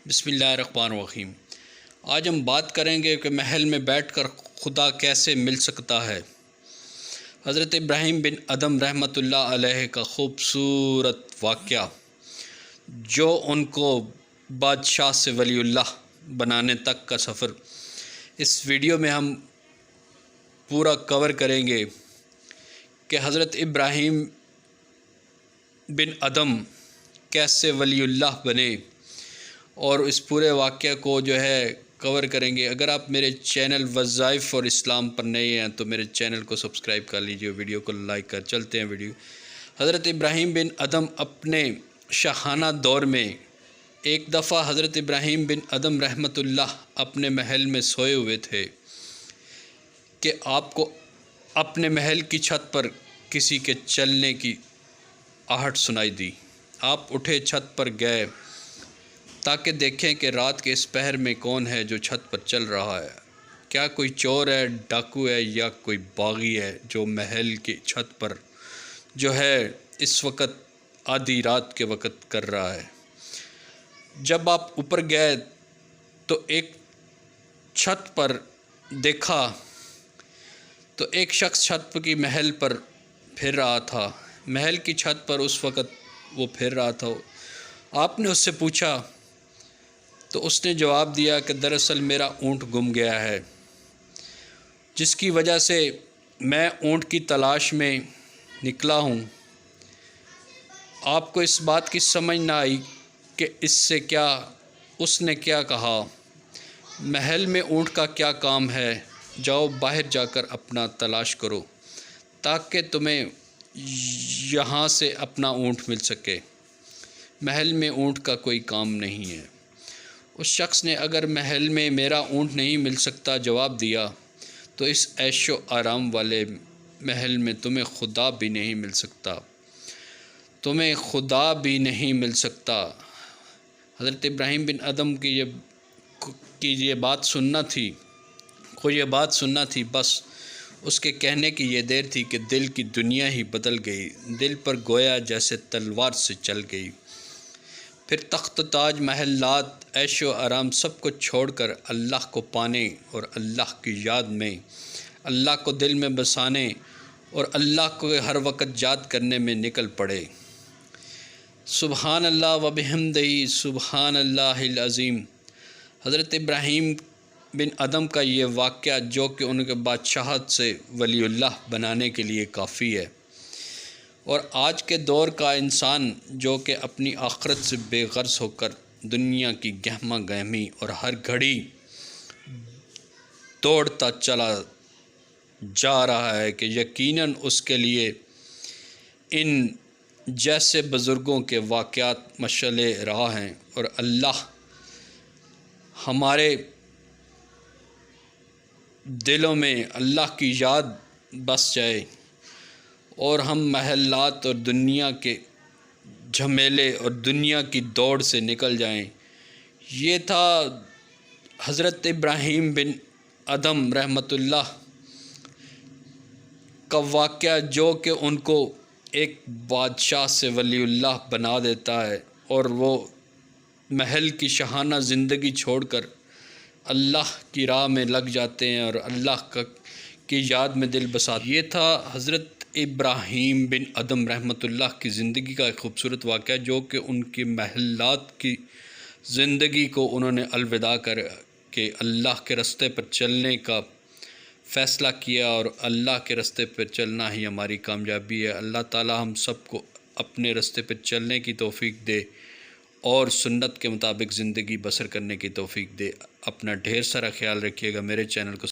बिस्मिल्लाहिर्रहमानिर्रहीम। आज हम बात करेंगे कि महल में बैठकर खुदा कैसे मिल सकता है। हज़रत इब्राहीम बिन अदम रहमतुल्लाह अलैह का ख़ूबसूरत वाक़या जो उनको बादशाह से वलीउल्लाह बनाने तक का सफ़र, इस वीडियो में हम पूरा कवर करेंगे कि हज़रत इब्राहीम बिन अदम कैसे वलीउल्लाह बने और इस पूरे वाक़या को जो है कवर करेंगे। अगर आप मेरे चैनल वज़ाइफ़ और इस्लाम पर नए हैं तो मेरे चैनल को सब्सक्राइब कर लीजिए, वीडियो को लाइक कर। चलते हैं वीडियो। हज़रत इब्राहीम बिन अदम अपने शाहाना दौर में एक दफ़ा हज़रत इब्राहीम बिन अदम रहमतुल्लाह अपने महल में सोए हुए थे कि आपको अपने महल की छत पर किसी के चलने की आहट सुनाई दी। आप उठे, छत पर गए ताकि देखें कि रात के इस पहर में कौन है जो छत पर चल रहा है। क्या कोई चोर है, डाकू है या कोई बागी है जो महल की छत पर जो है इस वक्त आधी रात के वक्त कर रहा है। जब आप ऊपर गए तो एक छत पर देखा तो एक शख्स छत की महल पर फिर रहा था। महल की छत पर उस वक़्त वो फिर रहा था। आपने उससे पूछा तो उसने जवाब दिया कि दरअसल मेरा ऊँट गुम गया है, जिसकी वजह से मैं ऊँट की तलाश में निकला हूँ। आपको इस बात की समझ ना आई कि इससे क्या उसने क्या कहा, महल में ऊँट का क्या काम है, जाओ बाहर जाकर अपना तलाश करो ताकि तुम्हें यहाँ से अपना ऊँट मिल सके। महल में ऊँट का कोई काम नहीं है। उस शख्स ने अगर महल में मेरा ऊँट नहीं मिल सकता जवाब दिया तो इस ऐशो आराम वाले महल में तुम्हें खुदा भी नहीं मिल सकता, तुम्हें खुदा भी नहीं मिल सकता। हज़रत इब्राहीम बिन अदम की ये बात सुनना थी, को ये बात सुनना थी। बस उसके कहने की ये देर थी कि दिल की दुनिया ही बदल गई, दिल पर गोया जैसे तलवार से चल गई। फिर तख्त ताज, महलात, ऐशो आराम सब कुछ छोड़कर अल्लाह को पाने और अल्लाह की याद में, अल्लाह को दिल में बसाने और अल्लाह को हर वक्त याद करने में निकल पड़े। सुबहान अल्लाह व बिहम्दिही सुबहान अल्लाहिल अज़ीम। हज़रत इब्राहीम बिन अदम का ये वाक़या जो कि उनके बादशाहत से वलीउल्लाह बनाने के लिए काफ़ी है। और आज के दौर का इंसान जो कि अपनी आखिरत से बेगर्ज होकर दुनिया की गहमा गहमी और हर घड़ी दौड़ता चला जा रहा है कि यकीनन उसके लिए इन जैसे बुज़ुर्गों के वाक़यात मशअले राह हैं। और अल्लाह हमारे दिलों में अल्लाह की याद बस जाए और हम महलात और दुनिया के झमेले और दुनिया की दौड़ से निकल जाएं। ये था हज़रत इब्राहीम बिन अदम रहमतुल्लाह का वाक़या जो कि उनको एक बादशाह से वलीउल्लाह बना देता है और वो महल की शाहाना ज़िंदगी छोड़कर अल्लाह की राह में लग जाते हैं और अल्लाह की याद में दिल बसा। ये था हज़रत इब्राहीम बिन अदम रहमतुल्लाह की ज़िंदगी का एक ख़ूबसूरत वाक़या जो कि उनकी महलात की ज़िंदगी को उन्होंने अलविदा कर के अल्लाह के रास्ते पर चलने का फ़ैसला किया। और अल्लाह के रास्ते पर चलना ही हमारी कामयाबी है। अल्लाह ताला हम सबको अपने रास्ते पर चलने की तौफ़ीक दे और सुन्नत के मुताबिक ज़िंदगी बसर करने की तौफ़ीक दे। अपना ढेर सारा ख्याल रखिएगा। मेरे चैनल को